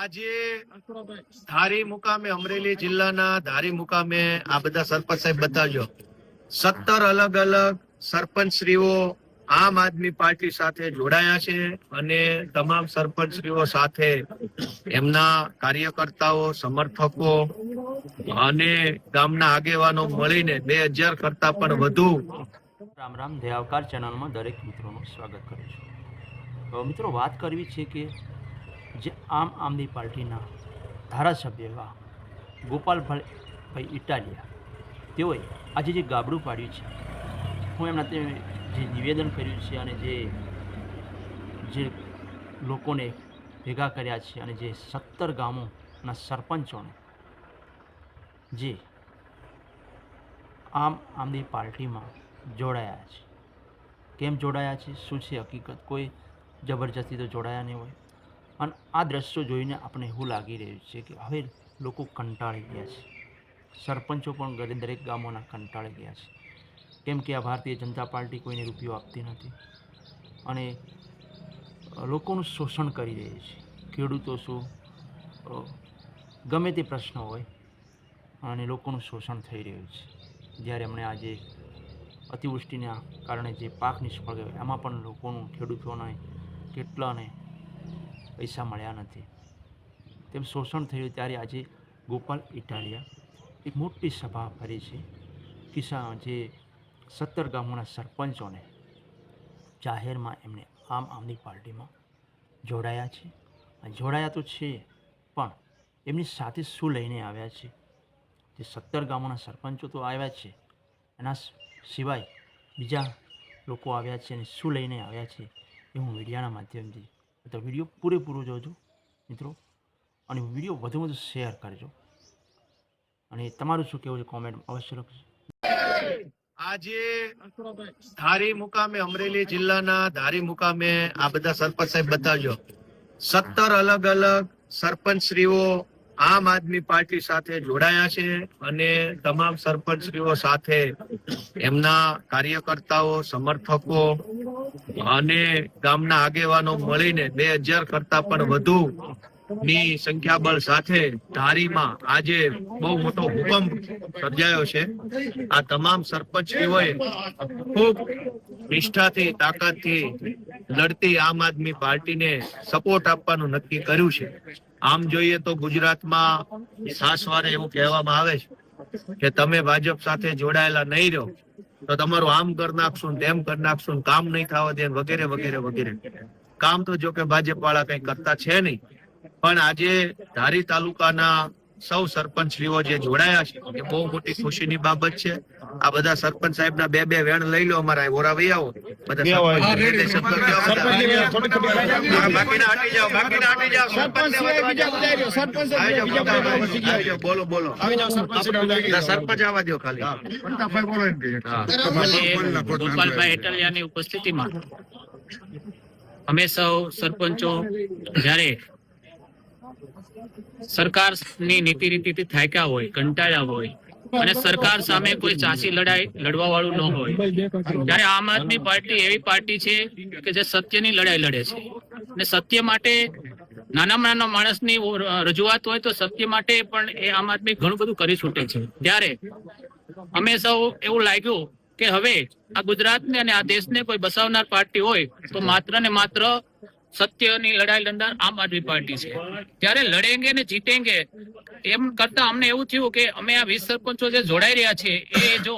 આજે ધારી મુકામે અમરેલી જિલ્લાના ધારી મુકામે આ બધા સરપંચ સાહેબ બતાવજો 17 અલગ અલગ સરપંચશ્રીઓ આમ આદમી પાર્ટી સાથે જોડાયા છે અને તમામ સરપંચશ્રીઓ સાથે એમના કાર્યકર્તાઓ સમર્થકો અને ગામના આગેવાનો મળીને 2000 કરતા પણ વધુ રામ રામ દેવકાર ચેનલમાં દરેક મિત્રોનું સ્વાગત કરું છું। મિત્રો વાત કરવી છે કે જે આમ આદમી પાર્ટીના ધારાસભ્ય એવા ગોપાલભાઈ ઇટાલિયા તેઓએ આજે જે ગાબડું પાડ્યું છે, હું એમના તે જે નિવેદન કર્યું છે અને જે લોકોને ભેગા કર્યા છે અને જે 17 ગામોના સરપંચોને જે આમ આદમી પાર્ટીમાં જોડાયા છે, કેમ જોડાયા છે, શું છે હકીકત, કોઈ જબરજસ્તી તો જોડાયા નહીં હોય। અને આ દ્રશ્યો જોઈને આપણે એવું લાગી રહ્યું છે કે હવે લોકો કંટાળી ગયા છે, સરપંચો પણ દરેક ગામોના કંટાળી ગયા છે, કેમ કે આ ભારતીય જનતા પાર્ટી કોઈને રૂપિયો આપતી નથી અને લોકોનું શોષણ કરી રહી છે। ખેડૂતો શું ગમે તે પ્રશ્ન હોય અને લોકોનું શોષણ થઈ રહ્યું છે। જ્યારે એમણે આજે અતિવૃષ્ટિના કારણે જે પાક નિષ્ફળ ગયો એમાં પણ લોકોનું ખેડૂતોને કેટલાને પૈસા મળ્યા નથી, તેમ શોષણ થયું। ત્યારે આજે ગોપાલ ઇટાલિયા એક મોટી સભા ભરી છે, કિસાન જે 17 ગામોના સરપંચોને જાહેરમાં એમને આમ આદમી પાર્ટીમાં જોડાયા છે। જોડાયા તો છે, પણ એમની સાથે શું લઈને આવ્યા છે? જે 17 ગામોના સરપંચો તો આવ્યા છે, એના સિવાય બીજા લોકો આવ્યા છે અને શું લઈને આવ્યા છે એ હું મીડિયાના માધ્યમથી, તો વિડીયો પૂરેપૂરો જોજો મિત્રો, અને વિડીયો વધુ શેર કરજો અને તમારું શું કહેવું છે કોમેન્ટ અવશ્ય લખજો। આજે ધારી મુકામે અમરેલી જિલ્લાના ધારી મુકામે આ બધા સરપંચ સાહેબ બતાવજો 17 અલગ અલગ સરપંચશ્રીઓ આમ આદમી પાર્ટી સાથે જોડાયા છે અને તમામ સરપંચશ્રીઓ સાથે એમના કાર્યકર્તાઓ સમર્થકો અને ગામના આગેવાનો મળીને 2000 કરતા પણ વધુ ની સંખ્યાબળ સાથે ધારીમાં આજે બહુ મોટો ભૂકંપ સર્જાયો છે। આ તમામ સરપંચશ્રીઓએ ખૂબ નિષ્ઠાથી તાકાતથી લડતી આમ આદમી પાર્ટીને સપોર્ટ આપવાનું નક્કી કર્યું છે। આમ જોઈએ તો ગુજરાતમાં સાસવારે એવું કહેવામાં આવે છે કે તમે ભાજપ સાથે જોડાયેલા નહીં રહો તો તમારું આમ કરી નાખશું, તેમ કરી નાખશું, કામ નહીં થવા દે, વગેરે વગેરે વગેરે। કામ તો જો કે ભાજપ વાળા કઈ કરતા છે નહીં, પણ આજે ધારી તાલુકાના સૌ સરપંચશ્રીઓ જે જોડાયા છે એ બહુ મોટી ખુશીની બાબત છે। આ બધા સરપંચ સાહેબના બે વેણ લઈ લો, અમારા ઓરા વહી આવો બધા બોલો બોલો સરપંચ આવવા દો ખાલી। ગોપાલભાઈ ઇટાલિયાની ઉપસ્થિતિમાં અમે સૌ સરપંચો જ્યારે સરકારની નીતિ રીતિથી થાક્યા હોય, કંટાળ્યા હોય અને સરકાર સામે કોઈ ચાસી લડાઈ લડવા વાળું ન હોય, ત્યારે આમ આદમી પાર્ટી એવી પાર્ટી છે કે જે સત્યની લડાઈ લડે છે અને સત્ય માટે નાનામાં નાના માણસની રજૂઆત હોય તો સત્ય માટે પણ એ આમ આદમી ઘણું બધું કરી છૂટે છે। ત્યારે અમે સૌ એવું લાગ્યું કે હવે આ ગુજરાતને અને આ દેશને કોઈ બસાવનાર પાર્ટી હોય તો માત્ર ને માત્ર સત્યની લડાઈ લડનાર આમ આદમી પાર્ટી છે। ત્યારે લડેંગે ને જીતેંગે એમ કરતા અમને એવું થયું કે અમે આ 20 સરપંચો જે જોડાઈ રહ્યા છે એ જો